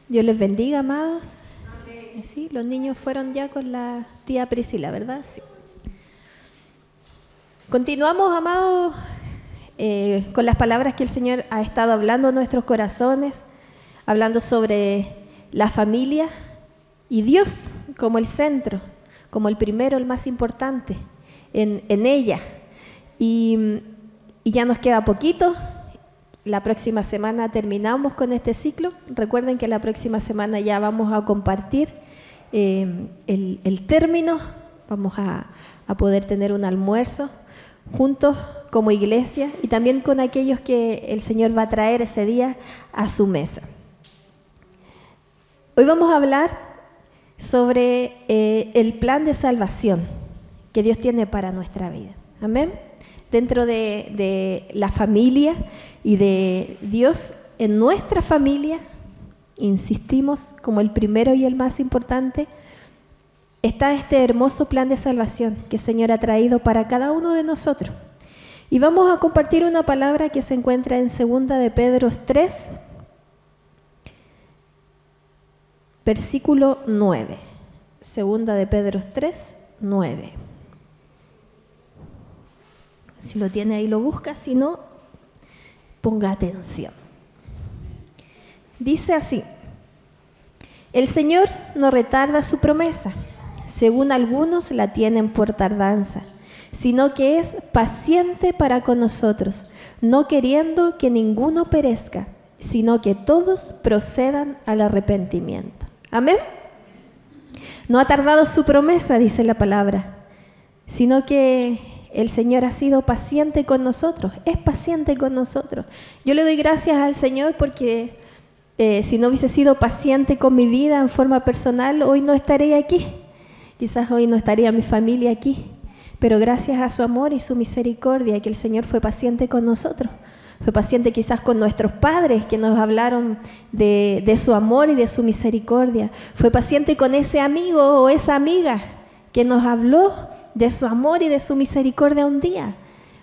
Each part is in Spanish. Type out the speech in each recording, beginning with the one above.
Dios les bendiga, amados. Amén. Sí, los niños fueron ya con la tía Priscila, ¿verdad? Sí. Continuamos, amados, con las palabras que el Señor ha estado hablando en nuestros corazones, hablando sobre la familia y Dios como el centro, como el primero, el más importante en ella. Y ya nos queda poquito. La próxima semana terminamos con este ciclo. Recuerden que la próxima semana ya vamos a compartir el término. Vamos a poder tener un almuerzo juntos como iglesia y también con aquellos que el Señor va a traer ese día a su mesa. Hoy vamos a hablar sobre el plan de salvación que Dios tiene para nuestra vida. Amén. Dentro de la familia y de Dios en nuestra familia, insistimos, como el primero y el más importante, está este hermoso plan de salvación que el Señor ha traído para cada uno de nosotros. Y vamos a compartir una palabra que se encuentra en 2 de Pedro 3, versículo 9. 2 de Pedro 3, 9. Si lo tiene ahí lo busca, si no, ponga atención. Dice así: el Señor no retarda su promesa, según algunos la tienen por tardanza, sino que es paciente para con nosotros, no queriendo que ninguno perezca, sino que todos procedan al arrepentimiento. Amén. No ha tardado su promesa, dice la palabra, sino que el Señor ha sido paciente con nosotros, es paciente con nosotros. Yo le doy gracias al Señor porque si no hubiese sido paciente con mi vida en forma personal, hoy no estaría aquí. Quizás hoy no estaría mi familia aquí, pero gracias a su amor y su misericordia que el Señor fue paciente con nosotros. Fue paciente quizás con nuestros padres que nos hablaron de su amor y de su misericordia. Fue paciente con ese amigo o esa amiga que nos habló de su amor y de su misericordia un día.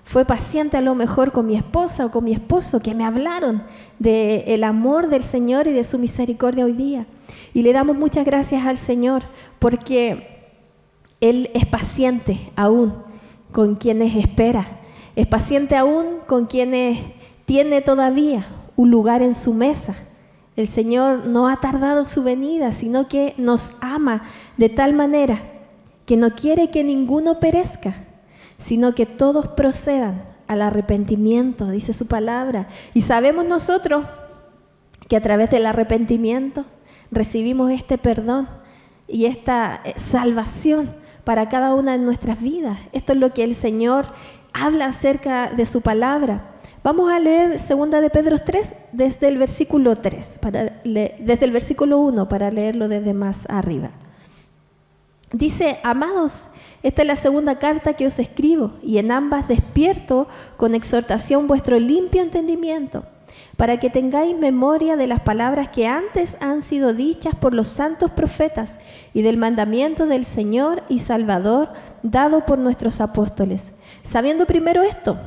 Fue paciente a lo mejor con mi esposa o con mi esposo que me hablaron del amor del Señor y de su misericordia hoy día. Y le damos muchas gracias al Señor porque Él es paciente aún con quienes espera. Es paciente aún con quienes tiene todavía un lugar en su mesa. El Señor no ha tardado su venida, sino que nos ama de tal manera que no quiere que ninguno perezca, sino que todos procedan al arrepentimiento, dice su palabra. Y sabemos nosotros que a través del arrepentimiento recibimos este perdón y esta salvación para cada una de nuestras vidas. Esto es lo que el Señor habla acerca de su palabra. Vamos a leer 2 de Pedro 3 desde el versículo 3, desde el versículo 1 para leerlo desde más arriba. Dice: amados, esta es la segunda carta que os escribo, y en ambas despierto con exhortación vuestro limpio entendimiento, para que tengáis memoria de las palabras que antes han sido dichas por los santos profetas y del mandamiento del Señor y Salvador dado por nuestros apóstoles, sabiendo primero esto,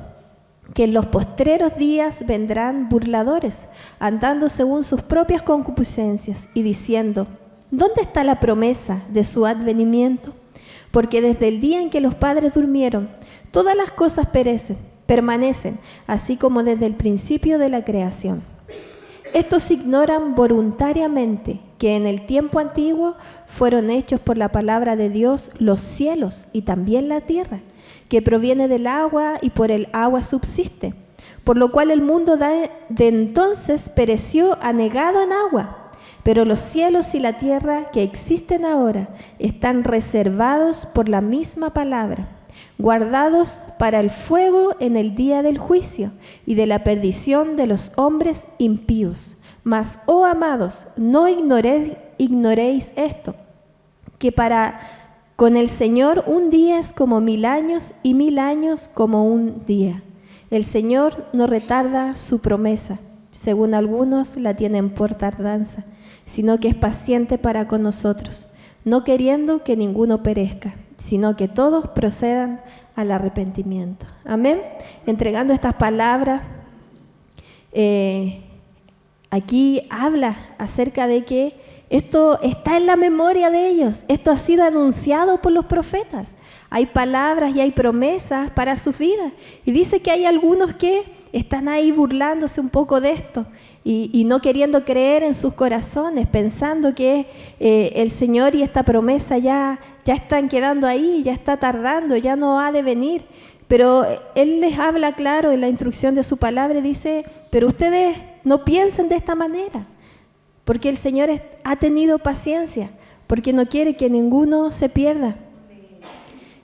que en los postreros días vendrán burladores, andando según sus propias concupiscencias y diciendo: ¿dónde está la promesa de su advenimiento? Porque desde el día en que los padres durmieron, todas las cosas permanecen, así como desde el principio de la creación. Estos ignoran voluntariamente que en el tiempo antiguo fueron hechos por la palabra de Dios los cielos y también la tierra, que proviene del agua y por el agua subsiste, por lo cual el mundo de entonces pereció anegado en agua. Pero los cielos y la tierra que existen ahora están reservados por la misma palabra, guardados para el fuego en el día del juicio y de la perdición de los hombres impíos. Mas, oh amados, no ignoréis esto, que con el Señor un día es como 1000 años y 1000 años como un día. El Señor no retarda su promesa, según algunos la tienen por tardanza, sino que es paciente para con nosotros, no queriendo que ninguno perezca, sino que todos procedan al arrepentimiento. Amén. Entregando estas palabras Aquí habla acerca de que esto está en la memoria de ellos, esto ha sido anunciado por los profetas. Hay palabras y hay promesas para sus vidas. Y dice que hay algunos que están ahí burlándose un poco de esto y no queriendo creer en sus corazones, pensando que el Señor y esta promesa ya están quedando ahí, ya está tardando, ya no ha de venir. Pero Él les habla claro en la instrucción de su palabra y dice, pero ustedes no piensen de esta manera, porque el Señor ha tenido paciencia, porque no quiere que ninguno se pierda.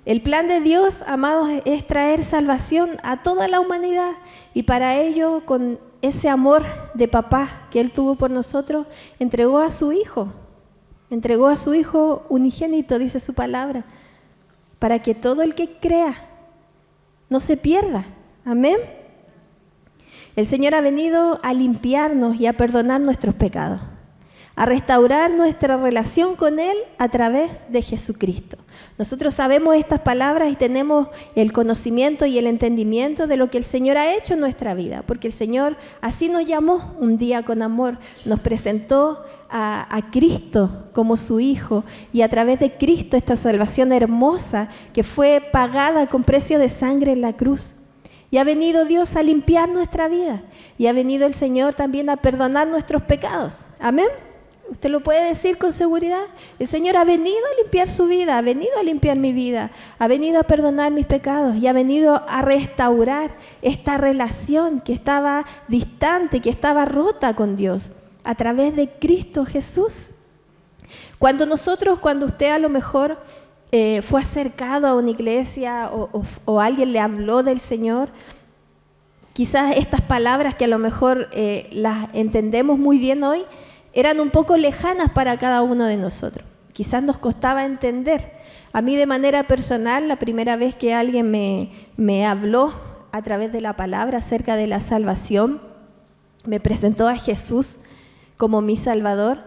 El plan de Dios, amados, es traer salvación a toda la humanidad, y para ello, con ese amor de papá que Él tuvo por nosotros, entregó a su Hijo unigénito, dice su palabra, para que todo el que crea no se pierda. Amén. El Señor ha venido a limpiarnos y a perdonar nuestros pecados, a restaurar nuestra relación con Él a través de Jesucristo. Nosotros sabemos estas palabras y tenemos el conocimiento y el entendimiento de lo que el Señor ha hecho en nuestra vida, porque el Señor así nos llamó un día con amor, nos presentó a Cristo como su Hijo, y a través de Cristo esta salvación hermosa que fue pagada con precio de sangre en la cruz. Y ha venido Dios a limpiar nuestra vida, y ha venido el Señor también a perdonar nuestros pecados. Amén. Usted lo puede decir con seguridad. El Señor ha venido a limpiar su vida, ha venido a limpiar mi vida, ha venido a perdonar mis pecados y ha venido a restaurar esta relación que estaba distante, que estaba rota con Dios, a través de Cristo Jesús. Cuando usted a lo mejor fue acercado a una iglesia o alguien le habló del Señor, quizás estas palabras que a lo mejor las entendemos muy bien hoy, eran un poco lejanas para cada uno de nosotros. Quizás nos costaba entender. A mí de manera personal, la primera vez que alguien me habló a través de la palabra acerca de la salvación, me presentó a Jesús como mi Salvador,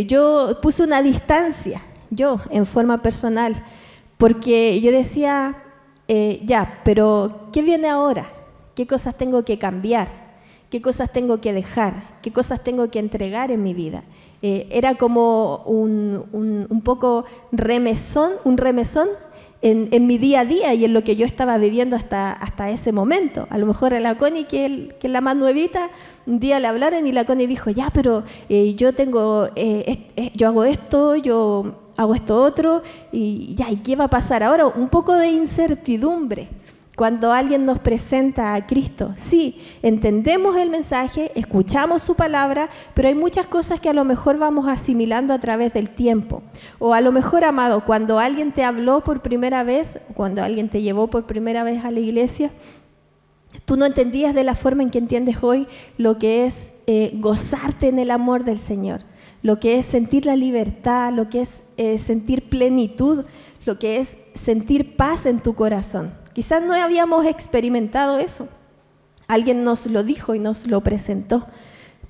yo puse una distancia, yo en forma personal, porque yo decía, pero ¿qué viene ahora? ¿Qué cosas tengo que cambiar? ¿Qué cosas tengo que dejar? ¿Qué cosas tengo que entregar en mi vida? Era como un poco un remesón en mi día a día y en lo que yo estaba viviendo hasta ese momento. A lo mejor a la Connie, que es la más nuevita, un día le hablaron y la Connie dijo, pero yo hago esto, yo hago esto otro, ¿y qué va a pasar ahora? Un poco de incertidumbre. Cuando alguien nos presenta a Cristo, sí, entendemos el mensaje, escuchamos su palabra, pero hay muchas cosas que a lo mejor vamos asimilando a través del tiempo. O a lo mejor, amado, cuando alguien te habló por primera vez, cuando alguien te llevó por primera vez a la iglesia, tú no entendías de la forma en que entiendes hoy lo que es gozarte en el amor del Señor, lo que es sentir la libertad, lo que es sentir plenitud, lo que es sentir paz en tu corazón. Quizás no habíamos experimentado eso. Alguien nos lo dijo y nos lo presentó,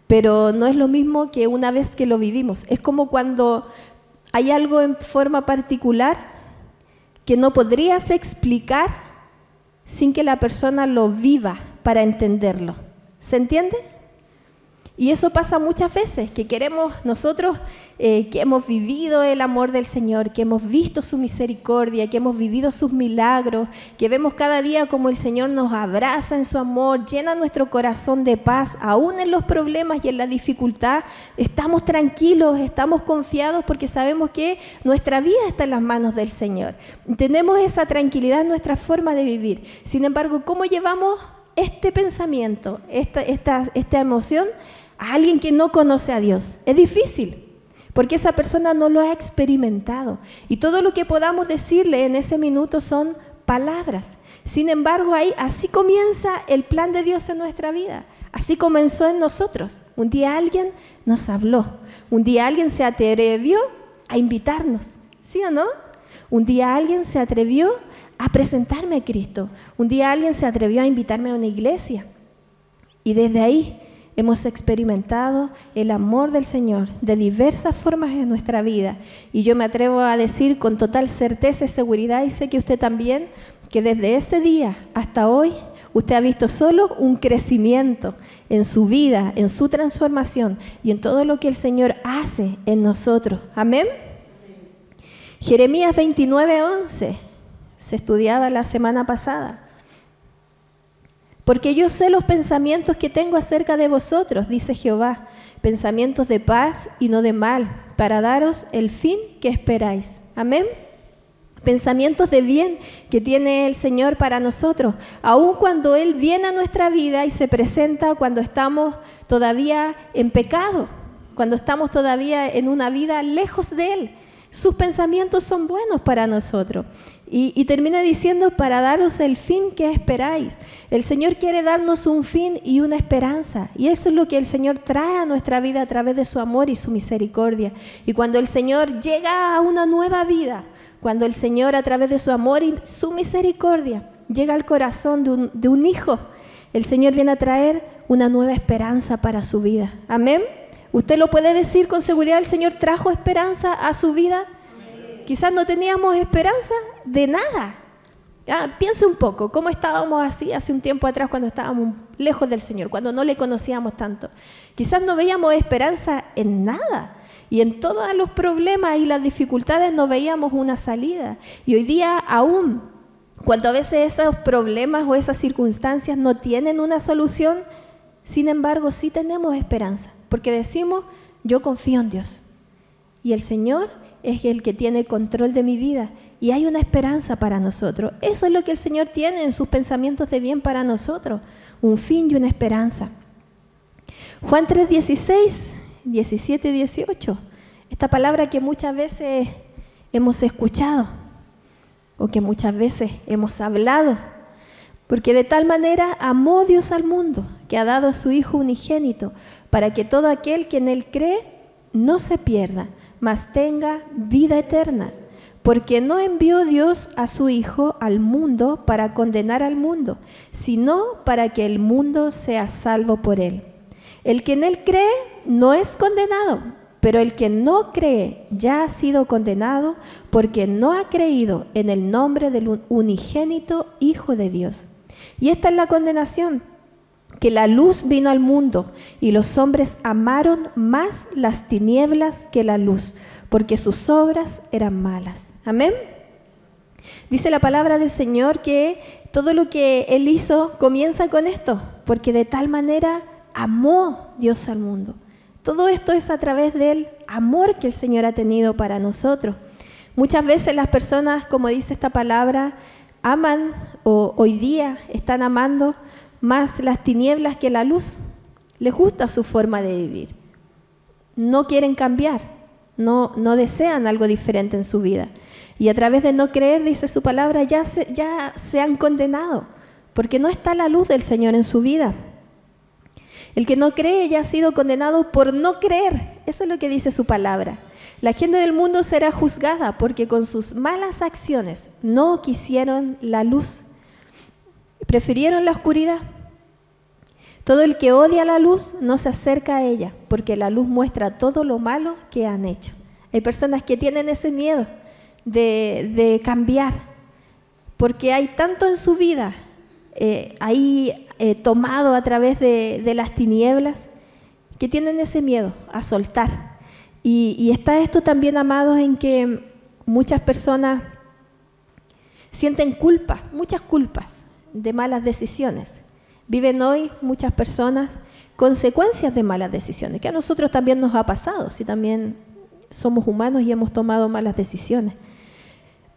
pero no es lo mismo que una vez que lo vivimos. Es como cuando hay algo en forma particular que no podrías explicar sin que la persona lo viva para entenderlo. ¿Se entiende? Y eso pasa muchas veces, que queremos nosotros, que hemos vivido el amor del Señor, que hemos visto su misericordia, que hemos vivido sus milagros, que vemos cada día como el Señor nos abraza en su amor, llena nuestro corazón de paz, aún en los problemas y en la dificultad, estamos tranquilos, estamos confiados porque sabemos que nuestra vida está en las manos del Señor. Tenemos esa tranquilidad en nuestra forma de vivir. Sin embargo, ¿cómo llevamos este pensamiento, esta emoción a alguien que no conoce a Dios? Es difícil, porque esa persona no lo ha experimentado. Y todo lo que podamos decirle en ese minuto son palabras. Sin embargo, así comienza el plan de Dios en nuestra vida. Así comenzó en nosotros. Un día alguien nos habló. Un día alguien se atrevió a invitarnos. ¿Sí o no? Un día alguien se atrevió a presentarme a Cristo. Un día alguien se atrevió a invitarme a una iglesia. Y desde ahí hemos experimentado el amor del Señor de diversas formas en nuestra vida. Y yo me atrevo a decir con total certeza y seguridad, y sé que usted también, que desde ese día hasta hoy, usted ha visto solo un crecimiento en su vida, en su transformación y en todo lo que el Señor hace en nosotros. Amén. Jeremías 29:11 se estudiaba la semana pasada. Porque yo sé los pensamientos que tengo acerca de vosotros, dice Jehová, pensamientos de paz y no de mal, para daros el fin que esperáis. Amén. Pensamientos de bien que tiene el Señor para nosotros, aun cuando Él viene a nuestra vida y se presenta cuando estamos todavía en pecado, cuando estamos todavía en una vida lejos de Él. Sus pensamientos son buenos para nosotros. Y termina diciendo, para daros el fin que esperáis. El Señor quiere darnos un fin y una esperanza. Y eso es lo que el Señor trae a nuestra vida a través de su amor y su misericordia. Y cuando el Señor llega a una nueva vida, cuando el Señor a través de su amor y su misericordia llega al corazón de un hijo, el Señor viene a traer una nueva esperanza para su vida. Amén. ¿Usted lo puede decir con seguridad? ¿El Señor trajo esperanza a su vida? Quizás no teníamos esperanza de nada. Piense un poco, ¿cómo estábamos así hace un tiempo atrás cuando estábamos lejos del Señor, cuando no le conocíamos tanto? Quizás no veíamos esperanza en nada y en todos los problemas y las dificultades no veíamos una salida. Y hoy día aún, cuando a veces esos problemas o esas circunstancias no tienen una solución, sin embargo sí tenemos esperanza, porque decimos, yo confío en Dios y el Señor es el que tiene control de mi vida y hay una esperanza para nosotros. Eso es lo que el Señor tiene en sus pensamientos de bien para nosotros, un fin y una esperanza. Juan 3:16, 17 y 18, esta palabra que muchas veces hemos escuchado o que muchas veces hemos hablado, porque de tal manera amó Dios al mundo que ha dado a su Hijo unigénito para que todo aquel que en Él cree no se pierda, mas tenga vida eterna, porque no envió Dios a su Hijo al mundo para condenar al mundo, sino para que el mundo sea salvo por Él. El que en Él cree no es condenado, pero el que no cree ya ha sido condenado porque no ha creído en el nombre del unigénito Hijo de Dios. Y esta es la condenación, que la luz vino al mundo y los hombres amaron más las tinieblas que la luz, porque sus obras eran malas. Amén. Dice la palabra del Señor que todo lo que Él hizo comienza con esto, porque de tal manera amó Dios al mundo. Todo esto es a través del amor que el Señor ha tenido para nosotros. Muchas veces las personas, como dice esta palabra, aman o hoy día están amando más las tinieblas que la luz. Les gusta su forma de vivir. No quieren cambiar, no desean algo diferente en su vida. Y a través de no creer, dice su palabra, ya se han condenado, porque no está la luz del Señor en su vida. El que no cree ya ha sido condenado por no creer. Eso es lo que dice su palabra. La gente del mundo será juzgada porque con sus malas acciones no quisieron la luz. Prefirieron la oscuridad. Todo el que odia la luz no se acerca a ella, porque la luz muestra todo lo malo que han hecho. Hay personas que tienen ese miedo de cambiar, porque hay tanto en su vida ahí tomado a través de las tinieblas, que tienen ese miedo a soltar. Y está esto también, amados, en que muchas personas sienten culpa, muchas culpas de malas decisiones. Viven hoy muchas personas consecuencias de malas decisiones, que a nosotros también nos ha pasado, si también somos humanos y hemos tomado malas decisiones.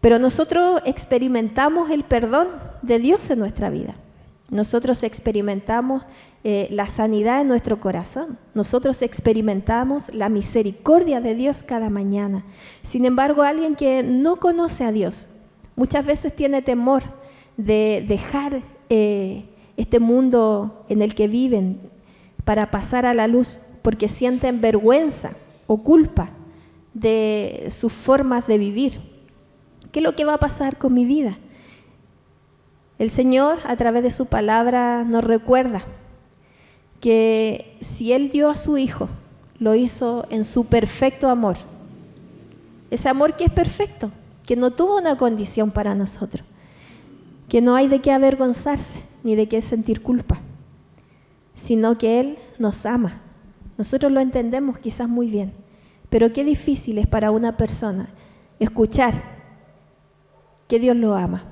Pero nosotros experimentamos el perdón de Dios en nuestra vida. Nosotros experimentamos la sanidad en nuestro corazón. Nosotros experimentamos la misericordia de Dios cada mañana. Sin embargo, alguien que no conoce a Dios muchas veces tiene temor de dejar este mundo en el que viven para pasar a la luz, porque sienten vergüenza o culpa de sus formas de vivir. ¿Qué es lo que va a pasar con mi vida? El Señor, a través de su palabra, nos recuerda que si Él dio a su Hijo, lo hizo en su perfecto amor. Ese amor que es perfecto, que no tuvo una condición para nosotros, que no hay de qué avergonzarse, ni de qué sentir culpa, sino que Él nos ama. Nosotros lo entendemos quizás muy bien, pero qué difícil es para una persona escuchar que Dios lo ama.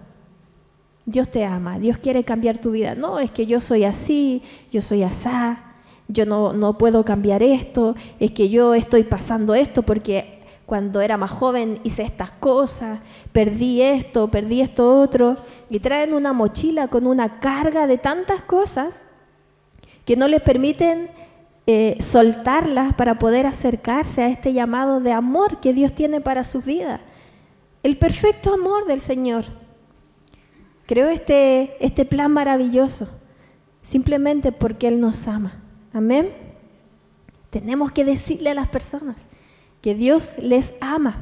Dios te ama, Dios quiere cambiar tu vida. No, es que yo soy así, yo soy asá, yo no puedo cambiar esto, es que yo estoy pasando esto porque cuando era más joven hice estas cosas, perdí esto otro, y traen una mochila con una carga de tantas cosas que no les permiten soltarlas para poder acercarse a este llamado de amor que Dios tiene para su vida. El perfecto amor del Señor. Creó este plan maravilloso, simplemente porque Él nos ama. Amén. Tenemos que decirle a las personas que Dios les ama.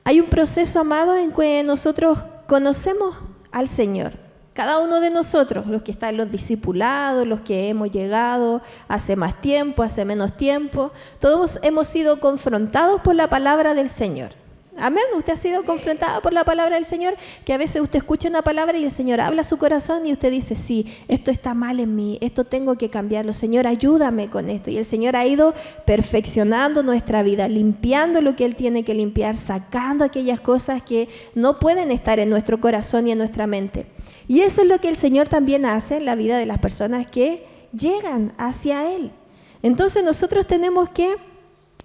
Hay un proceso, amado, en que nosotros conocemos al Señor. Cada uno de nosotros, los que están en los discipulados, los que hemos llegado hace más tiempo, hace menos tiempo, todos hemos sido confrontados por la palabra del Señor. Amén. Usted ha sido confrontado por la palabra del Señor, que a veces usted escucha una palabra y el Señor habla a su corazón y usted dice, sí, esto está mal en mí, esto tengo que cambiarlo, Señor, ayúdame con esto. Y el Señor ha ido perfeccionando nuestra vida, limpiando lo que Él tiene que limpiar, sacando aquellas cosas que no pueden estar en nuestro corazón y en nuestra mente. Y eso es lo que el Señor también hace en la vida de las personas que llegan hacia Él. Entonces nosotros tenemos que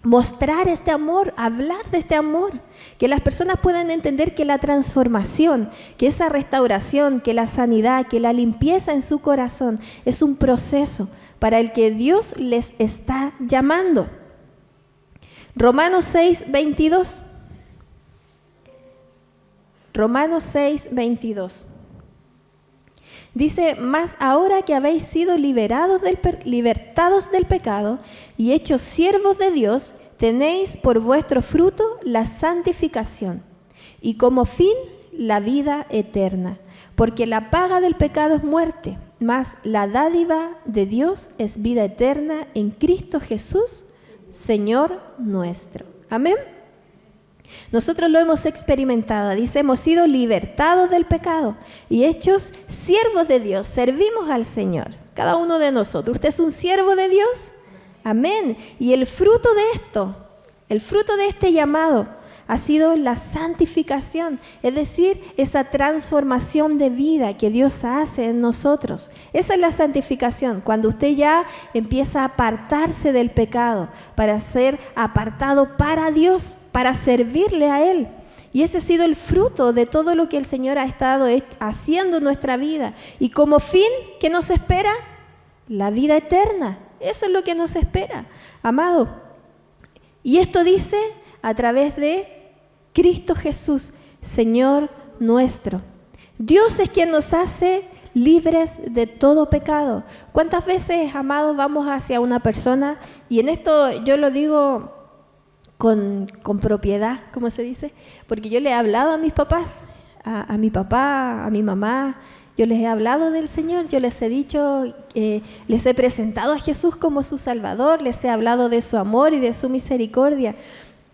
mostrar este amor, hablar de este amor, que las personas puedan entender que la transformación, que esa restauración, que la sanidad, que la limpieza en su corazón es un proceso para el que Dios les está llamando. Romanos 6:22. Romanos 6:22. Dice, mas ahora que habéis sido libertados del pecado y hechos siervos de Dios, tenéis por vuestro fruto la santificación y como fin la vida eterna. Porque la paga del pecado es muerte, mas la dádiva de Dios es vida eterna en Cristo Jesús, Señor nuestro. Amén. Nosotros lo hemos experimentado, dice, hemos sido libertados del pecado y hechos siervos de Dios, servimos al Señor, cada uno de nosotros. ¿Usted es un siervo de Dios? Amén. Y el fruto de esto, el fruto de este llamado ha sido la santificación, es decir, esa transformación de vida que Dios hace en nosotros. Esa es la santificación, cuando usted ya empieza a apartarse del pecado para ser apartado para Dios, para servirle a Él. Y ese ha sido el fruto de todo lo que el Señor ha estado haciendo en nuestra vida. Y como fin, ¿qué nos espera? La vida eterna. Eso es lo que nos espera, amado. Y esto dice a través de Cristo Jesús, Señor nuestro. Dios es quien nos hace libres de todo pecado. ¿Cuántas veces, amados, vamos hacia una persona? Y en esto yo lo digo con propiedad, ¿cómo se dice? Porque yo le he hablado a mis papás, a mi papá, a mi mamá. Yo les he hablado del Señor, yo les he dicho, les he presentado a Jesús como su Salvador, les he hablado de su amor y de su misericordia.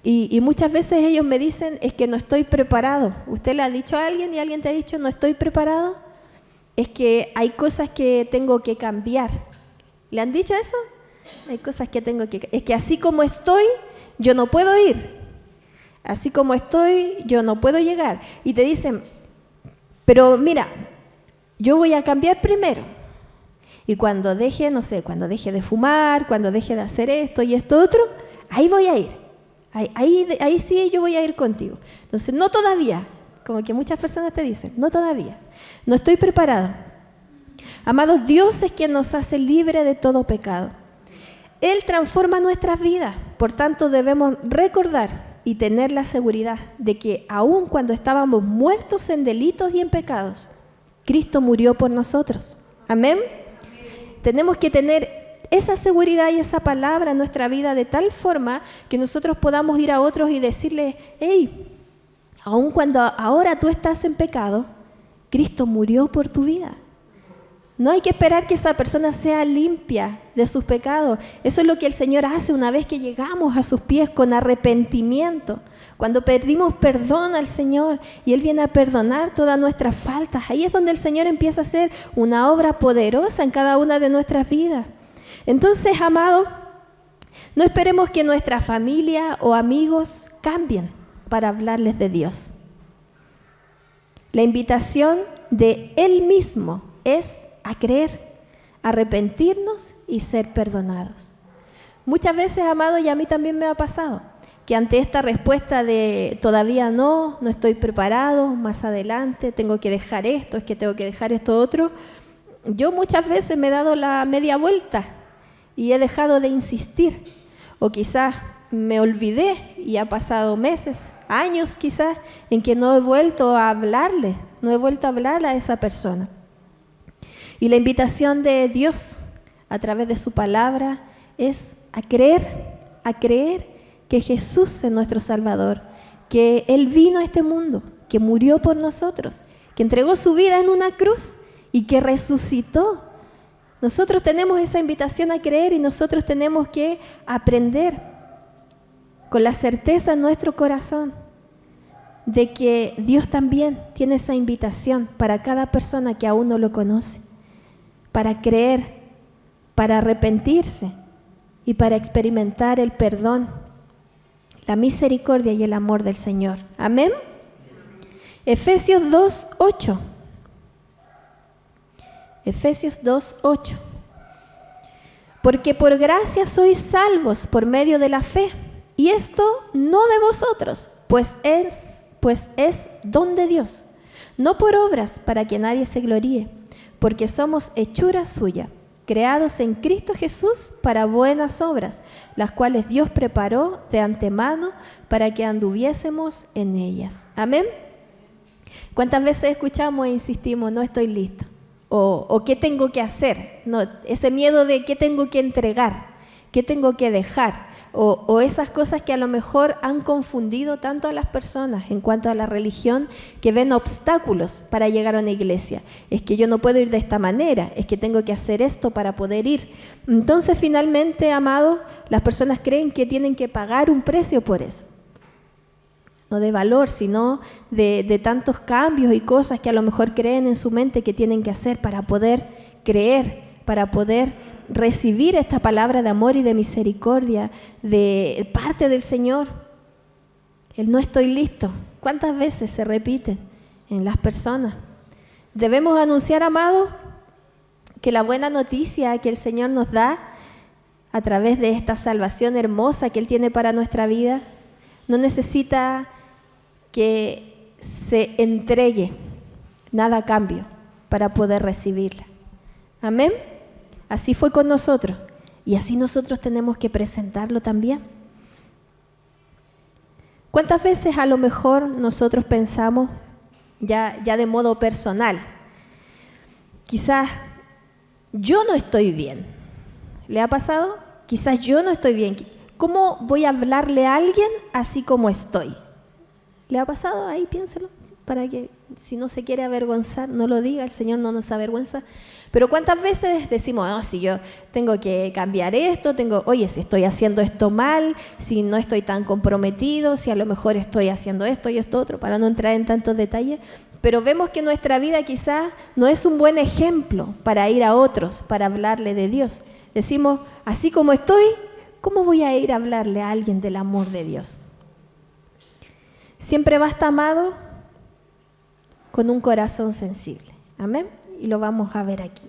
Y muchas veces ellos me dicen, es que no estoy preparado. ¿Usted le ha dicho a alguien y alguien te ha dicho, no estoy preparado? Es que hay cosas que tengo que cambiar. ¿Le han dicho eso? Hay cosas que tengo que... Es que así como estoy, yo no puedo ir. Así como estoy, yo no puedo llegar. Y te dicen, pero mira, yo voy a cambiar primero. Y cuando deje, no sé, cuando deje de fumar, cuando deje de hacer esto y esto otro, ahí voy a ir. Ahí sí yo voy a ir contigo. Entonces, no todavía, como que muchas personas te dicen, no todavía, no estoy preparado. Amados, Dios es quien nos hace libre de todo pecado. Él transforma nuestras vidas, por tanto debemos recordar y tener la seguridad de que aun cuando estábamos muertos en delitos y en pecados, Cristo murió por nosotros. Amén. Tenemos que tener esa seguridad y esa palabra en nuestra vida de tal forma que nosotros podamos ir a otros y decirles, hey, aun cuando ahora tú estás en pecado, Cristo murió por tu vida. No hay que esperar que esa persona sea limpia de sus pecados. Eso es lo que el Señor hace una vez que llegamos a sus pies con arrepentimiento. Cuando pedimos perdón al Señor y Él viene a perdonar todas nuestras faltas, ahí es donde el Señor empieza a hacer una obra poderosa en cada una de nuestras vidas. Entonces, amado, no esperemos que nuestra familia o amigos cambien para hablarles de Dios. La invitación de Él mismo es a creer, arrepentirnos y ser perdonados. Muchas veces, amado, y a mí también me ha pasado, que ante esta respuesta de todavía no estoy preparado, más adelante, tengo que dejar esto, es que tengo que dejar esto otro, yo muchas veces me he dado la media vuelta y he dejado de insistir, o quizás me olvidé y ha pasado meses, años quizás, en que no he vuelto a hablarle, no he vuelto a hablar a esa persona. Y la invitación de Dios a través de su palabra es a creer que Jesús es nuestro Salvador, que Él vino a este mundo, que murió por nosotros, que entregó su vida en una cruz y que resucitó. Nosotros tenemos esa invitación a creer y nosotros tenemos que aprender con la certeza en nuestro corazón de que Dios también tiene esa invitación para cada persona que aún no lo conoce, para creer, para arrepentirse y para experimentar el perdón, la misericordia y el amor del Señor. Amén. Efesios 2:8. Efesios 2:8. Porque por gracia sois salvos por medio de la fe, y esto no de vosotros, pues es don de Dios, no por obras para que nadie se gloríe, porque somos hechura suya, creados en Cristo Jesús para buenas obras, las cuales Dios preparó de antemano para que anduviésemos en ellas. Amén. ¿Cuántas veces escuchamos e insistimos, no estoy listo? O ¿qué tengo que hacer? No, ese miedo de qué tengo que entregar, qué tengo que dejar, o esas cosas que a lo mejor han confundido tanto a las personas en cuanto a la religión, que ven obstáculos para llegar a una iglesia. Es que yo no puedo ir de esta manera, es que tengo que hacer esto para poder ir. Entonces, finalmente, amados, las personas creen que tienen que pagar un precio por eso. No de valor, sino de tantos cambios y cosas que a lo mejor creen en su mente que tienen que hacer para poder creer, para poder recibir esta palabra de amor y de misericordia de parte del Señor. El no estoy listo. ¿Cuántas veces se repiten en las personas? Debemos anunciar, amados, que la buena noticia que el Señor nos da a través de esta salvación hermosa que Él tiene para nuestra vida no necesita que se entregue nada a cambio para poder recibirla. Amén. Así fue con nosotros y así nosotros tenemos que presentarlo también. ¿Cuántas veces a lo mejor nosotros pensamos ya de modo personal? Quizás yo no estoy bien. ¿Le ha pasado? Quizás yo no estoy bien. ¿Cómo voy a hablarle a alguien así como estoy? ¿Le ha pasado? Ahí piénselo, para que si no se quiere avergonzar, no lo diga, el Señor no nos avergüenza. Pero ¿cuántas veces decimos, no, si yo tengo que cambiar esto, oye, si estoy haciendo esto mal, si no estoy tan comprometido, si a lo mejor estoy haciendo esto y esto otro, para no entrar en tantos detalles? Pero vemos que nuestra vida quizás no es un buen ejemplo para ir a otros, para hablarle de Dios. Decimos, así como estoy, ¿cómo voy a ir a hablarle a alguien del amor de Dios? Siempre basta, amado, con un corazón sensible. Amén. Y lo vamos a ver aquí.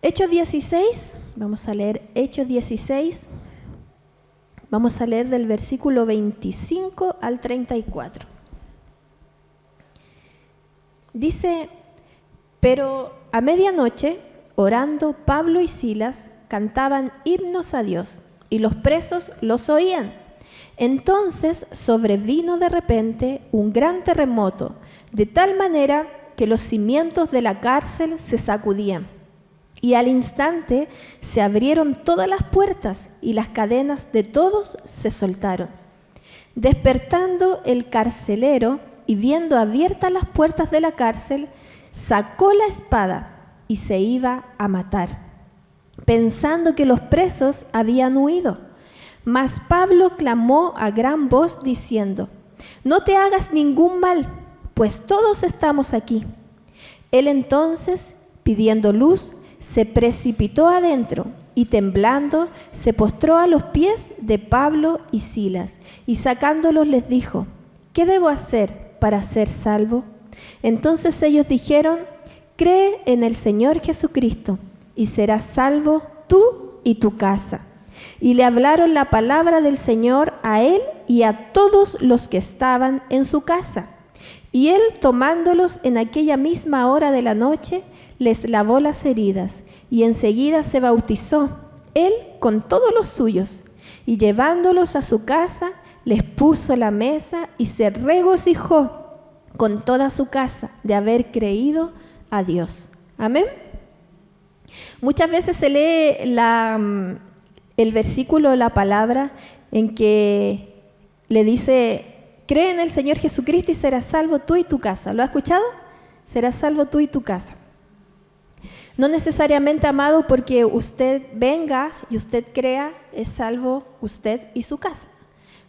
Hechos 16, vamos a leer Hechos 16, vamos a leer del versículo 25 al 34. Dice, pero a medianoche, orando, Pablo y Silas cantaban himnos a Dios, y los presos los oían. Entonces sobrevino de repente un gran terremoto, de tal manera que los cimientos de la cárcel se sacudían, y al instante se abrieron todas las puertas y las cadenas de todos se soltaron. Despertando el carcelero y viendo abiertas las puertas de la cárcel, sacó la espada y se iba a matar, pensando que los presos habían huido. Mas Pablo clamó a gran voz diciendo: «No te hagas ningún mal, pues todos estamos aquí». Él entonces, pidiendo luz, se precipitó adentro y temblando se postró a los pies de Pablo y Silas y sacándolos les dijo: «¿Qué debo hacer para ser salvo?». Entonces ellos dijeron: «Cree en el Señor Jesucristo y serás salvo tú y tu casa». Y le hablaron la palabra del Señor a él y a todos los que estaban en su casa. Y él, tomándolos en aquella misma hora de la noche, les lavó las heridas y enseguida se bautizó, él con todos los suyos. Y llevándolos a su casa, les puso la mesa y se regocijó con toda su casa de haber creído a Dios. Amén. Muchas veces se lee el versículo, la palabra, en que le dice: cree en el Señor Jesucristo y serás salvo tú y tu casa. ¿Lo has escuchado? Serás salvo tú y tu casa. No necesariamente, amado, porque usted venga y usted crea, es salvo usted y su casa.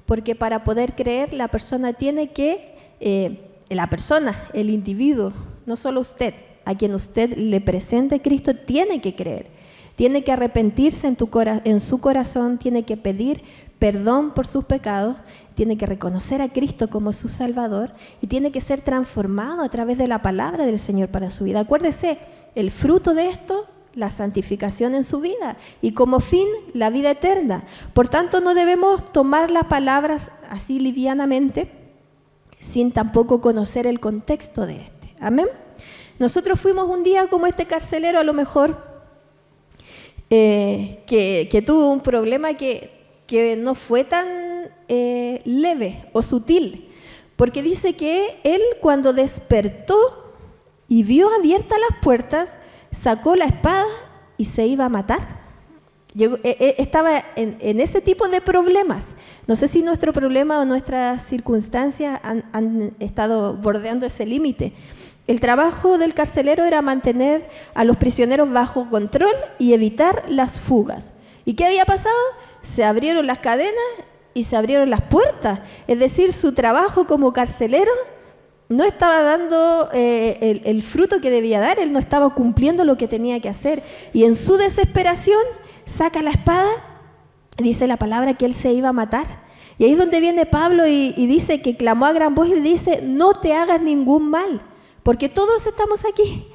Porque para poder creer, la persona tiene que, el individuo, no solo usted, a quien usted le presente Cristo, tiene que creer. Tiene que arrepentirse en su corazón, tiene que pedir perdón por sus pecados, tiene que reconocer a Cristo como su Salvador y tiene que ser transformado a través de la palabra del Señor para su vida. Acuérdese, el fruto de esto, la santificación en su vida y como fin, la vida eterna. Por tanto, no debemos tomar las palabras así livianamente sin tampoco conocer el contexto de este. Amén. Nosotros fuimos un día como este carcelero, a lo mejor, que tuvo un problema que no fue tan leve o sutil, porque dice que él, cuando despertó y vio abiertas las puertas, sacó la espada y se iba a matar. Estaba en ese tipo de problemas. No sé si nuestro problema o nuestras circunstancias han estado bordeando ese límite. El trabajo del carcelero era mantener a los prisioneros bajo control y evitar las fugas. ¿Y qué había pasado? Se abrieron las cadenas y se abrieron las puertas. Es decir, su trabajo como carcelero no estaba dando el fruto que debía dar, él no estaba cumpliendo lo que tenía que hacer. Y en su desesperación saca la espada, dice la palabra que él se iba a matar. Y ahí es donde viene Pablo y dice que clamó a gran voz y dice: no te hagas ningún mal, porque todos estamos aquí.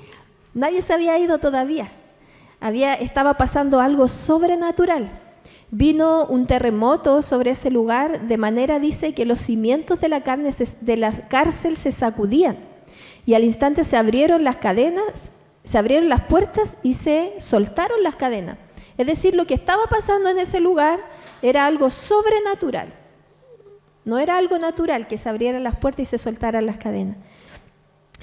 Nadie se había ido todavía. Estaba pasando algo sobrenatural. Vino un terremoto sobre ese lugar, de manera, dice, que los cimientos de la cárcel se sacudían. Y al instante se abrieron las cadenas, se abrieron las puertas y se soltaron las cadenas. Es decir, lo que estaba pasando en ese lugar era algo sobrenatural. No era algo natural que se abrieran las puertas y se soltaran las cadenas.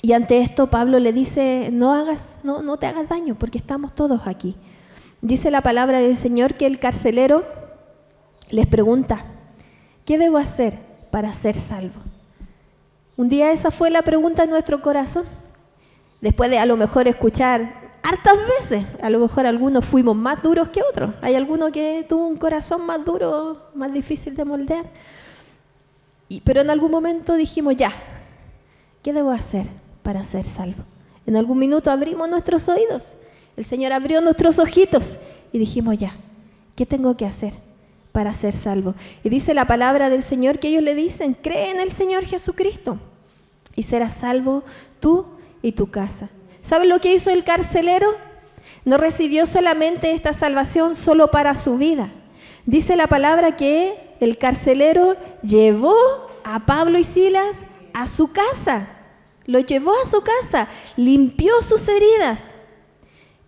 Y ante esto Pablo le dice: no te hagas daño, porque estamos todos aquí. Dice la palabra del Señor que el carcelero les pregunta: ¿qué debo hacer para ser salvo? Un día esa fue la pregunta en nuestro corazón. Después de a lo mejor escuchar hartas veces, a lo mejor algunos fuimos más duros que otros. Hay alguno que tuvo un corazón más duro, más difícil de moldear. Pero en algún momento dijimos: ya, ¿qué debo hacer para ser salvo? En algún minuto abrimos nuestros oídos. El Señor abrió nuestros ojitos y dijimos: ya, ¿qué tengo que hacer para ser salvo? Y dice la palabra del Señor que ellos le dicen: cree en el Señor Jesucristo y serás salvo tú y tu casa. ¿Saben lo que hizo el carcelero? No recibió solamente esta salvación solo para su vida. Dice la palabra que el carcelero llevó a Pablo y Silas a su casa. Lo llevó a su casa, limpió sus heridas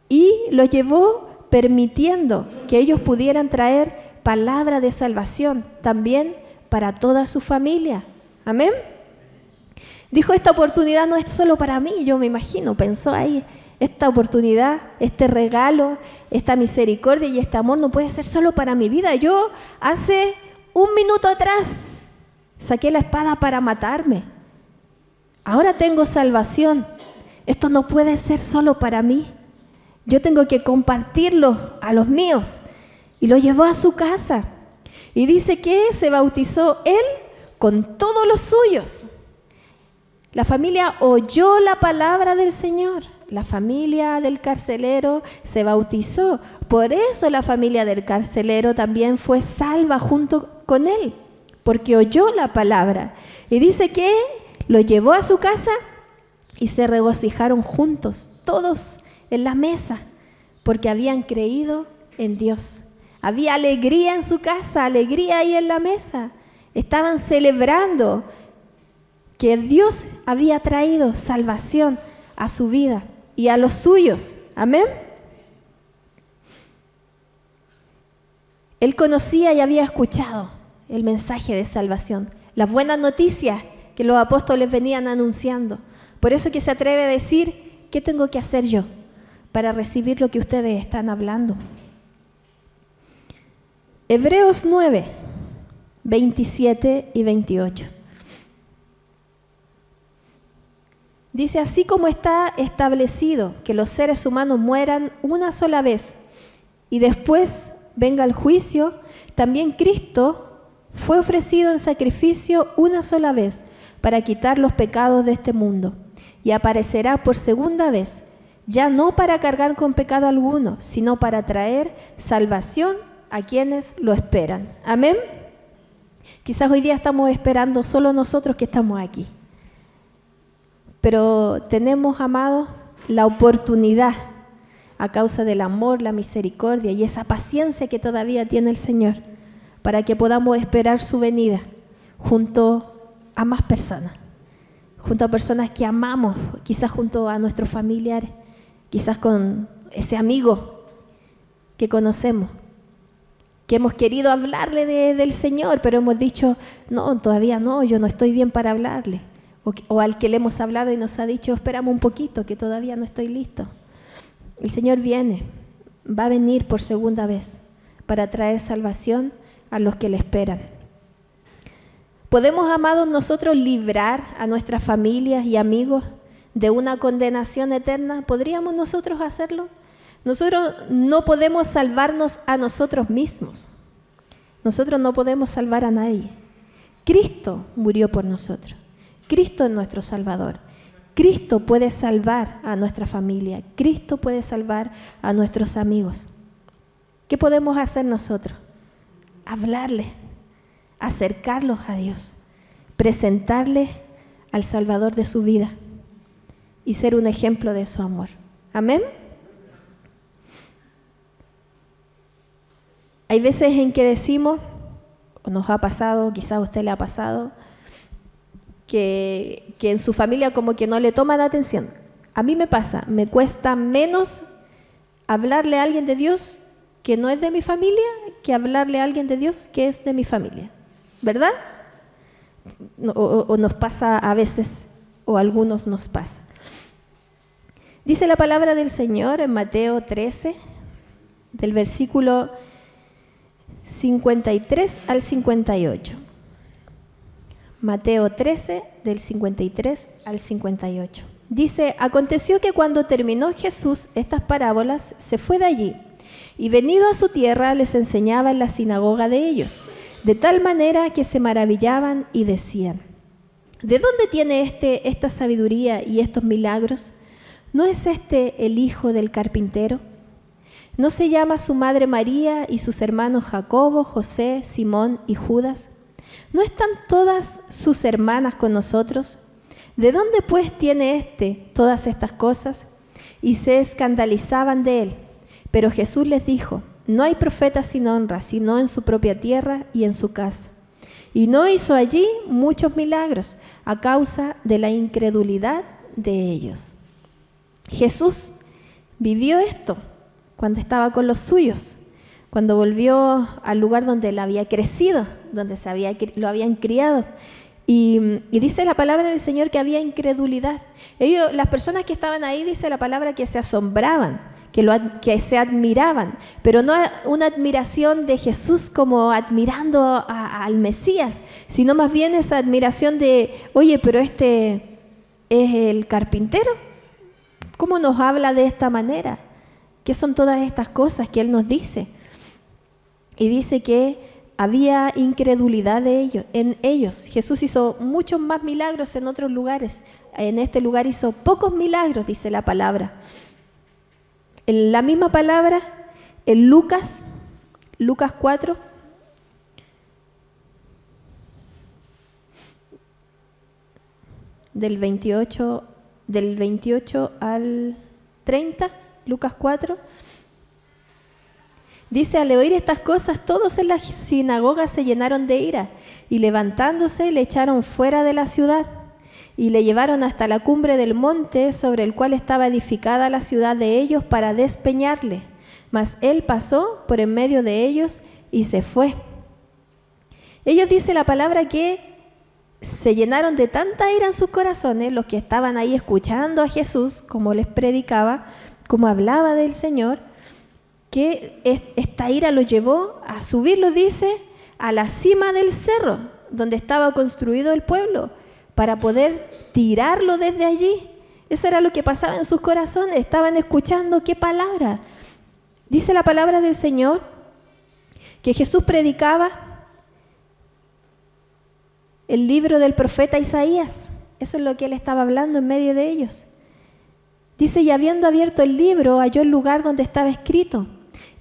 y los llevó permitiendo que ellos pudieran traer palabra de salvación también para toda su familia. Amén. Dijo: esta oportunidad no es solo para mí, yo me imagino, pensó ahí, esta oportunidad, este regalo, esta misericordia y este amor no puede ser solo para mi vida. Yo hace un minuto atrás saqué la espada para matarme. Ahora tengo salvación. Esto no puede ser solo para mí. Yo tengo que compartirlo a los míos. Y lo llevó a su casa. Y dice que se bautizó él con todos los suyos. La familia oyó la palabra del Señor. La familia del carcelero se bautizó. Por eso la familia del carcelero también fue salva junto con él, porque oyó la palabra. Y dice que lo llevó a su casa y se regocijaron juntos, todos en la mesa, porque habían creído en Dios. Había alegría en su casa, alegría ahí en la mesa. Estaban celebrando que Dios había traído salvación a su vida y a los suyos. Amén. Él conocía y había escuchado el mensaje de salvación, las buenas noticias que los apóstoles venían anunciando. Por eso que se atreve a decir, ¿qué tengo que hacer yo para recibir lo que ustedes están hablando? Hebreos 9, 27 y 28. Dice, así como está establecido que los seres humanos mueran una sola vez y después venga el juicio, también Cristo fue ofrecido en sacrificio una sola vez para quitar los pecados de este mundo y aparecerá por segunda vez, ya no para cargar con pecado alguno, sino para traer salvación a quienes lo esperan. Amén. Quizás hoy día estamos esperando solo nosotros que estamos aquí. Pero tenemos, amados, la oportunidad a causa del amor, la misericordia y esa paciencia que todavía tiene el Señor para que podamos esperar su venida junto a más personas, junto a personas que amamos, quizás junto a nuestros familiares, quizás con ese amigo que conocemos, que hemos querido hablarle del Señor, pero hemos dicho, no, todavía no, yo no estoy bien para hablarle. O al que le hemos hablado y nos ha dicho, esperamos un poquito, que todavía no estoy listo. El Señor viene, va a venir por segunda vez para traer salvación a los que le esperan. ¿Podemos, amados, nosotros librar a nuestras familias y amigos de una condenación eterna? ¿Podríamos nosotros hacerlo? Nosotros no podemos salvarnos a nosotros mismos. Nosotros no podemos salvar a nadie. Cristo murió por nosotros. Cristo es nuestro Salvador. Cristo puede salvar a nuestra familia. Cristo puede salvar a nuestros amigos. ¿Qué podemos hacer nosotros? Hablarles, acercarlos a Dios, presentarles al Salvador de su vida y ser un ejemplo de su amor. Amén. Hay veces en que decimos, o nos ha pasado, quizás a usted le ha pasado, que en su familia como que no le toman atención. A mí me pasa, me cuesta menos hablarle a alguien de Dios que no es de mi familia que hablarle a alguien de Dios que es de mi familia, ¿verdad? O nos pasa a veces, o a algunos nos pasa. Dice la palabra del Señor en Mateo 13, del versículo 53 al 58. Mateo 13, del 53 al 58. Dice, aconteció que cuando terminó Jesús estas parábolas, se fue de allí, y venido a su tierra les enseñaba en la sinagoga de ellos, de tal manera que se maravillaban y decían, ¿de dónde tiene esta sabiduría y estos milagros? ¿No es este el hijo del carpintero? ¿No se llama su madre María y sus hermanos Jacobo, José, Simón y Judas? ¿No están todas sus hermanas con nosotros? ¿De dónde pues tiene todas estas cosas? Y se escandalizaban de él. Pero Jesús les dijo, no hay profeta sin honra, sino en su propia tierra y en su casa. Y no hizo allí muchos milagros a causa de la incredulidad de ellos. Jesús vivió esto cuando estaba con los suyos, cuando volvió al lugar donde él había crecido, donde lo habían criado. Y dice la palabra del Señor que había incredulidad. Las personas que estaban ahí, dice la palabra, que se asombraban, que se admiraban, pero no una admiración de Jesús como admirando al Mesías, sino más bien esa admiración de, oye, pero este es el carpintero. ¿Cómo nos habla de esta manera? ¿Qué son todas estas cosas que Él nos dice? Y dice que había incredulidad en ellos. Jesús hizo muchos más milagros en otros lugares. En este lugar hizo pocos milagros, dice la palabra. La misma palabra en Lucas 4, del 28 al 30, Lucas 4, dice: al oír estas cosas, todos en la sinagoga se llenaron de ira, y levantándose le echaron fuera de la ciudad, y le llevaron hasta la cumbre del monte sobre el cual estaba edificada la ciudad de ellos para despeñarle. Mas él pasó por en medio de ellos y se fue. Ellos, dice la palabra, que se llenaron de tanta ira en sus corazones, los que estaban ahí escuchando a Jesús, como les predicaba, como hablaba del Señor, que esta ira los llevó a subirlo, dice, a la cima del cerro, donde estaba construido el pueblo, para poder tirarlo desde allí. Eso era lo que pasaba en sus corazones. Estaban escuchando qué palabra. Dice la palabra del Señor que Jesús predicaba el libro del profeta Isaías. Eso es lo que él estaba hablando en medio de ellos. Dice: y habiendo abierto el libro, halló el lugar donde estaba escrito: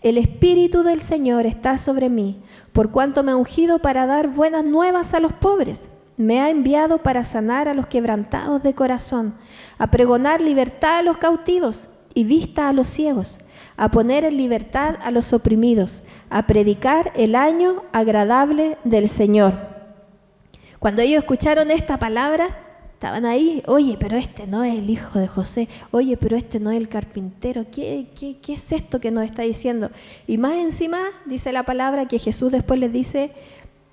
el Espíritu del Señor está sobre mí, por cuanto me ha ungido para dar buenas nuevas a los pobres. Me ha enviado para sanar a los quebrantados de corazón, a pregonar libertad a los cautivos y vista a los ciegos, a poner en libertad a los oprimidos, a predicar el año agradable del Señor. Cuando ellos escucharon esta palabra, estaban ahí: oye, pero este no es el hijo de José, oye, pero este no es el carpintero, ¿qué es esto que nos está diciendo? Y más encima, dice la palabra, que Jesús después les dice: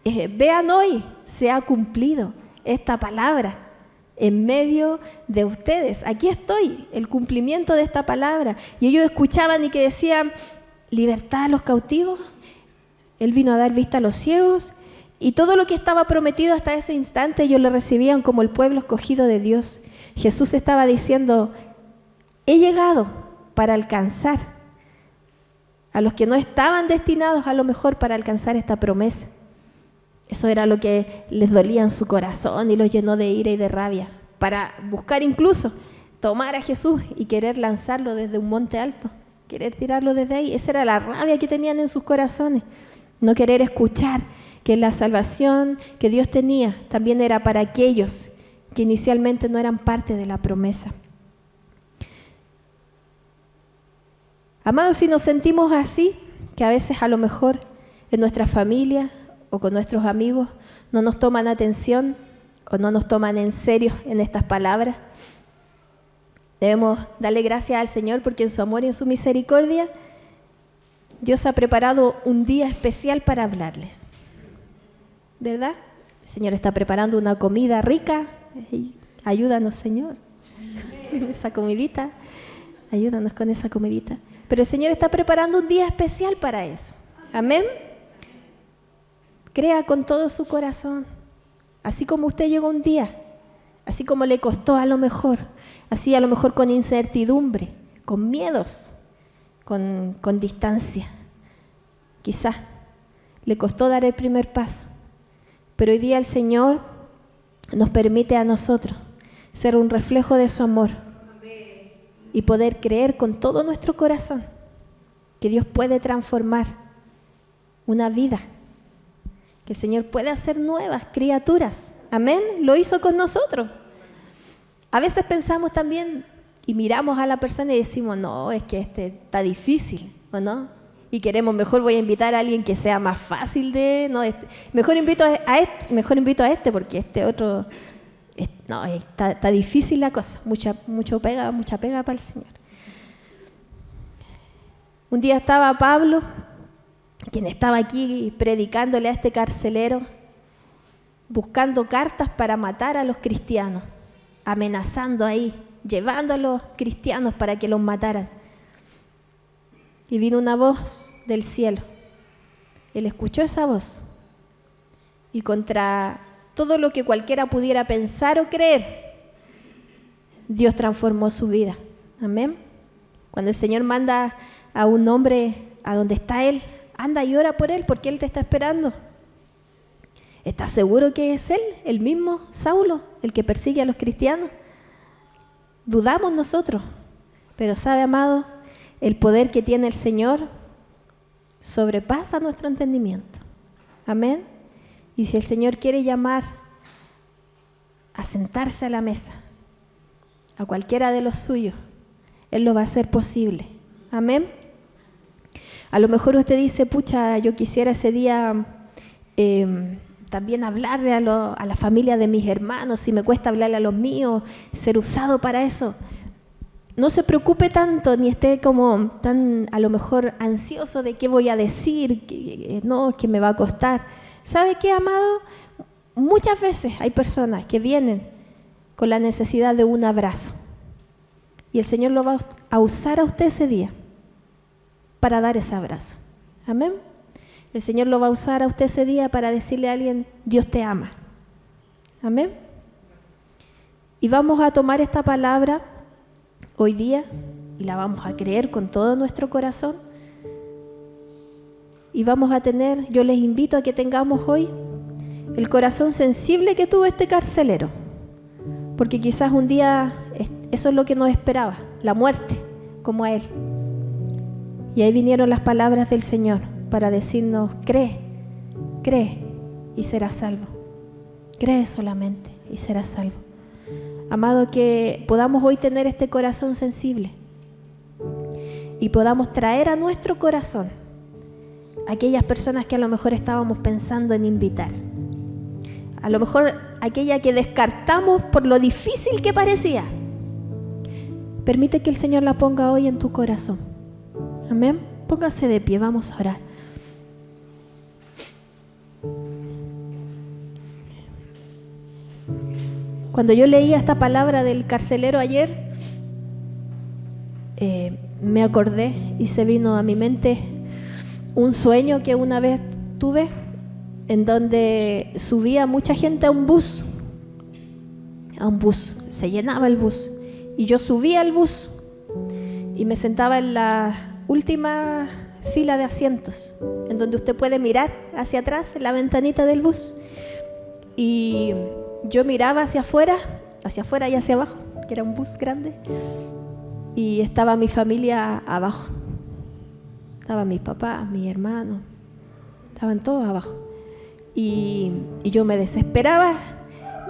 vean hoy, se ha cumplido esta palabra en medio de ustedes. Aquí estoy, el cumplimiento de esta palabra. Y ellos escuchaban y que decían: libertad a los cautivos, Él vino a dar vista a los ciegos. Y todo lo que estaba prometido hasta ese instante, ellos lo recibían como el pueblo escogido de Dios. Jesús estaba diciendo: he llegado para alcanzar a los que no estaban destinados a lo mejor para alcanzar esta promesa. Eso era lo que les dolía en su corazón y los llenó de ira y de rabia, para buscar incluso tomar a Jesús y querer lanzarlo desde un monte alto, querer tirarlo desde ahí. Esa era la rabia que tenían en sus corazones, no querer escuchar que la salvación que Dios tenía también era para aquellos que inicialmente no eran parte de la promesa. Amados, si nos sentimos así, que a veces a lo mejor en nuestra familia o con nuestros amigos no nos toman atención o no nos toman en serio en estas palabras, debemos darle gracias al Señor, porque en su amor y en su misericordia Dios ha preparado un día especial para hablarles, ¿verdad? El Señor está preparando una comida rica. Ayúdanos, Señor, en esa comidita. Ayúdanos con esa comidita. Pero el Señor está preparando un día especial para eso. Amén. Crea con todo su corazón. Así como usted llegó un día, así como le costó a lo mejor, así a lo mejor con incertidumbre, con miedos, con distancia. Quizás le costó dar el primer paso. Pero hoy día el Señor nos permite a nosotros ser un reflejo de su amor y poder creer con todo nuestro corazón que Dios puede transformar una vida, que el Señor puede hacer nuevas criaturas. Amén, lo hizo con nosotros. A veces pensamos también y miramos a la persona y decimos: no, es que este está difícil, ¿o no? Y queremos, mejor voy a invitar a alguien que sea más fácil de... No, mejor invito a este porque este otro... No, está difícil la cosa, mucha pega para el Señor. Un día estaba Pablo, quien estaba aquí predicándole a este carcelero, buscando cartas para matar a los cristianos, amenazando ahí, llevando a los cristianos para que los mataran. Y vino una voz del cielo. Él escuchó esa voz y contra todo lo que cualquiera pudiera pensar o creer, Dios transformó su vida. Amén. Cuando el Señor manda a un hombre a donde está él, anda y ora por él porque él te está esperando. ¿Estás seguro que es él, el mismo Saulo, el que persigue a los cristianos? Dudamos nosotros, pero sabe, amado, el poder que tiene el Señor sobrepasa nuestro entendimiento. Amén. Y si el Señor quiere llamar a sentarse a la mesa a cualquiera de los suyos, Él lo va a hacer posible. Amén. A lo mejor usted dice, pucha, yo quisiera ese día también hablarle a la familia de mis hermanos, si me cuesta hablarle a los míos, ser usado para eso. No se preocupe tanto, ni esté como tan a lo mejor ansioso de qué voy a decir, que me va a costar. ¿Sabe qué, amado? Muchas veces hay personas que vienen con la necesidad de un abrazo. Y el Señor lo va a usar a usted ese día para dar ese abrazo. Amén. El Señor lo va a usar a usted ese día para decirle a alguien, Dios te ama. Amén. Y vamos a tomar esta palabra hoy día y la vamos a creer con todo nuestro corazón. Y vamos a tener, yo les invito a que tengamos hoy el corazón sensible que tuvo este carcelero. Porque quizás un día eso es lo que nos esperaba, la muerte, como a él. Y ahí vinieron las palabras del Señor para decirnos, cree y serás salvo. Cree solamente y serás salvo. Amado, que podamos hoy tener este corazón sensible y podamos traer a nuestro corazón aquellas personas que a lo mejor estábamos pensando en invitar. A lo mejor aquella que descartamos por lo difícil que parecía. Permite que el Señor la ponga hoy en tu corazón. Amén. Póngase de pie, vamos a orar. Cuando yo leía esta palabra del carcelero ayer, me acordé y se vino a mi mente un sueño que una vez tuve, en donde subía mucha gente a un bus, se llenaba el bus, y yo subía al bus y me sentaba en la última fila de asientos, en donde usted puede mirar hacia atrás, en la ventanita del bus, y yo miraba hacia afuera y hacia abajo, que era un bus grande, y estaba mi familia abajo. Estaba mi papá, mi hermano, estaban todos abajo. Y yo me desesperaba,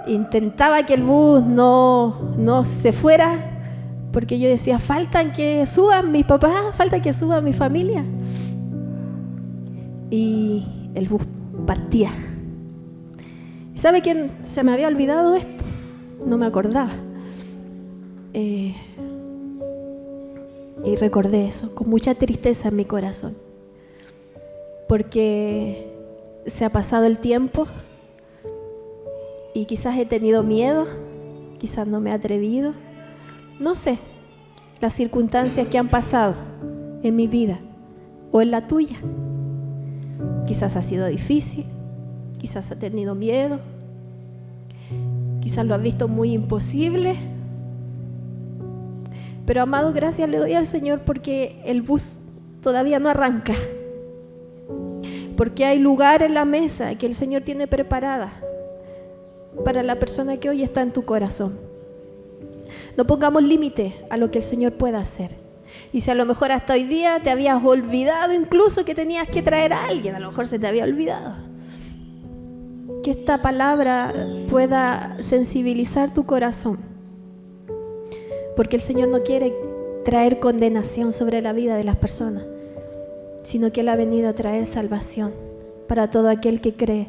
intentaba que el bus no se fuera, porque yo decía, faltan que suban mis papás, falta que suba mi familia. Y el bus partía. ¿Y sabe quién se me había olvidado esto? No me acordaba. Y recordé eso con mucha tristeza en mi corazón, porque se ha pasado el tiempo y quizás he tenido miedo, quizás no me he atrevido, no sé, las circunstancias que han pasado en mi vida o en la tuya. Quizás ha sido difícil, quizás has tenido miedo, quizás lo has visto muy imposible. Pero, amado, gracias le doy al Señor porque el bus todavía no arranca. Porque hay lugar en la mesa que el Señor tiene preparada para la persona que hoy está en tu corazón. No pongamos límite a lo que el Señor pueda hacer. Y si a lo mejor hasta hoy día te habías olvidado incluso que tenías que traer a alguien, a lo mejor se te había olvidado. Que esta palabra pueda sensibilizar tu corazón. Porque el Señor no quiere traer condenación sobre la vida de las personas, sino que Él ha venido a traer salvación para todo aquel que cree.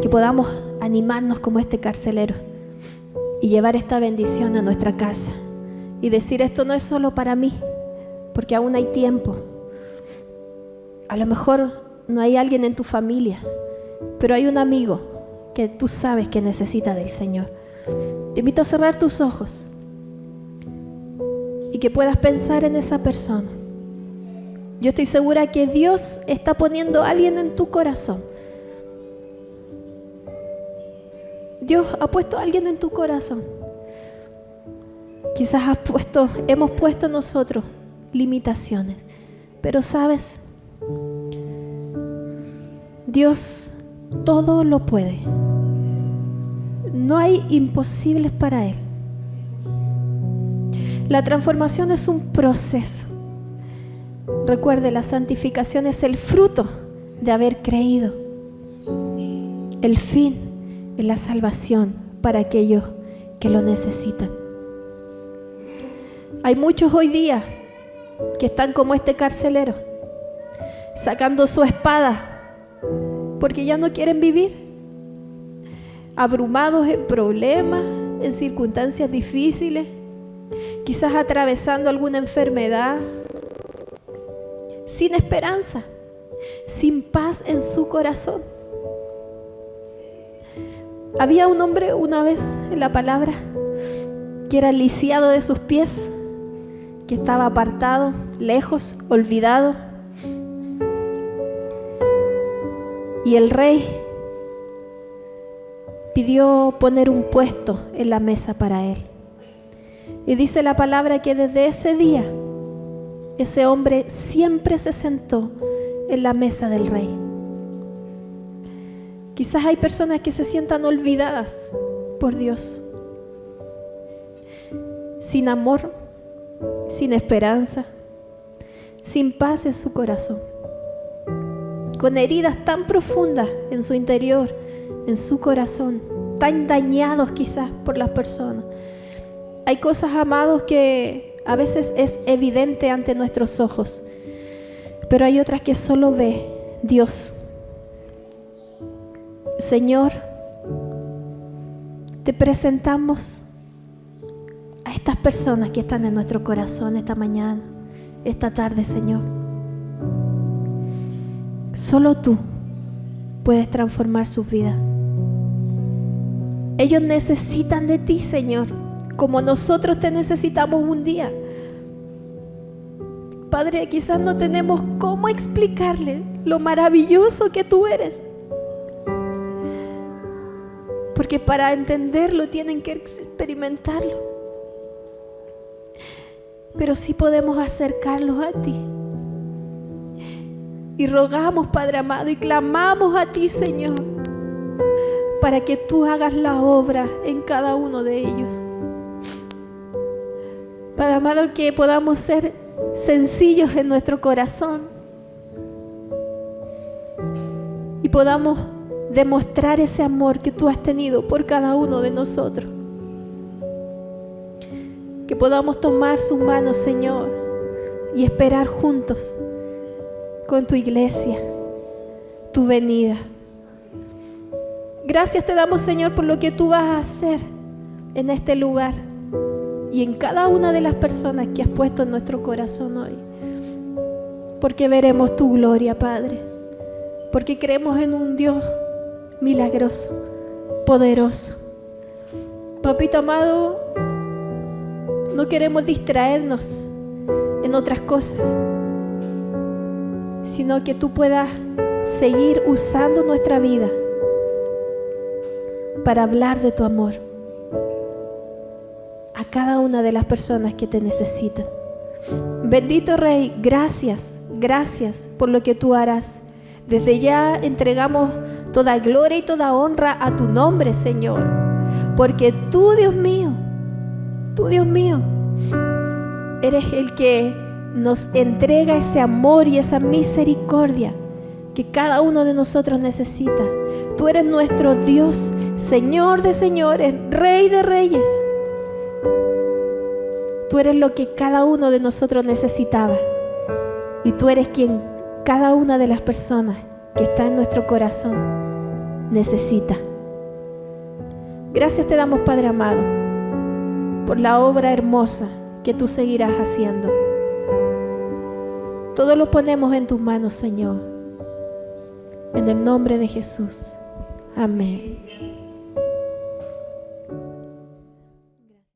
Que podamos animarnos como este carcelero y llevar esta bendición a nuestra casa y decir, esto no es solo para mí, porque aún hay tiempo. A lo mejor no hay alguien en tu familia, pero hay un amigo que tú sabes que necesita del Señor. Te invito a cerrar tus ojos y que puedas pensar en esa persona. Yo estoy segura que Dios está poniendo a alguien en tu corazón. Dios ha puesto a alguien en tu corazón. Quizás hemos puesto nosotros limitaciones. Pero ¿sabes? Dios todo lo puede. No hay imposibles para Él. La transformación es un proceso. Recuerde, la santificación es el fruto de haber creído. El fin es la salvación para aquellos que lo necesitan. Hay muchos hoy día que están como este carcelero, sacando su espada porque ya no quieren vivir, abrumados en problemas, en circunstancias difíciles, quizás atravesando alguna enfermedad, sin esperanza, sin paz en su corazón. Había un hombre una vez en la palabra que era lisiado de sus pies, que estaba apartado, lejos, olvidado. Y el rey pidió poner un puesto en la mesa para él. Y dice la palabra que desde ese día, ese hombre siempre se sentó en la mesa del rey. Quizás hay personas que se sientan olvidadas por Dios, sin amor, sin esperanza, sin paz en su corazón, con heridas tan profundas en su interior, en su corazón, tan dañados quizás por las personas. Hay cosas, amados, que a veces es evidente ante nuestros ojos, pero hay otras que solo ve Dios. Señor, te presentamos a estas personas que están en nuestro corazón esta mañana, esta tarde, Señor. Solo tú puedes transformar sus vidas. Ellos necesitan de ti, Señor, como nosotros te necesitamos un día. Padre, quizás no tenemos cómo explicarle lo maravilloso que tú eres, porque para entenderlo tienen que experimentarlo. Pero sí podemos acercarlos a ti. Y rogamos, Padre amado, y clamamos a ti, Señor, para que tú hagas la obra en cada uno de ellos. Padre amado, que podamos ser sencillos en nuestro corazón y podamos demostrar ese amor que tú has tenido por cada uno de nosotros. Que podamos tomar sus manos, Señor, y esperar juntos con tu iglesia, tu venida. Gracias te damos, Señor, por lo que tú vas a hacer en este lugar y en cada una de las personas que has puesto en nuestro corazón hoy. Porque veremos tu gloria, Padre. Porque creemos en un Dios milagroso, poderoso. Papito amado, no queremos distraernos en otras cosas, sino que tú puedas seguir usando nuestra vida para hablar de tu amor a cada una de las personas que te necesitan. Bendito Rey, gracias, gracias por lo que tú harás. Desde ya entregamos toda gloria y toda honra a tu nombre, Señor, porque tú, Dios mío, eres el que nos entrega ese amor y esa misericordia que cada uno de nosotros necesita. Tú eres nuestro Dios, Señor de señores, Rey de reyes. Tú eres lo que cada uno de nosotros necesitaba. Y tú eres quien cada una de las personas que está en nuestro corazón necesita. Gracias te damos, Padre amado, por la obra hermosa que tú seguirás haciendo. Todo lo ponemos en tus manos, Señor. En el nombre de Jesús. Amén.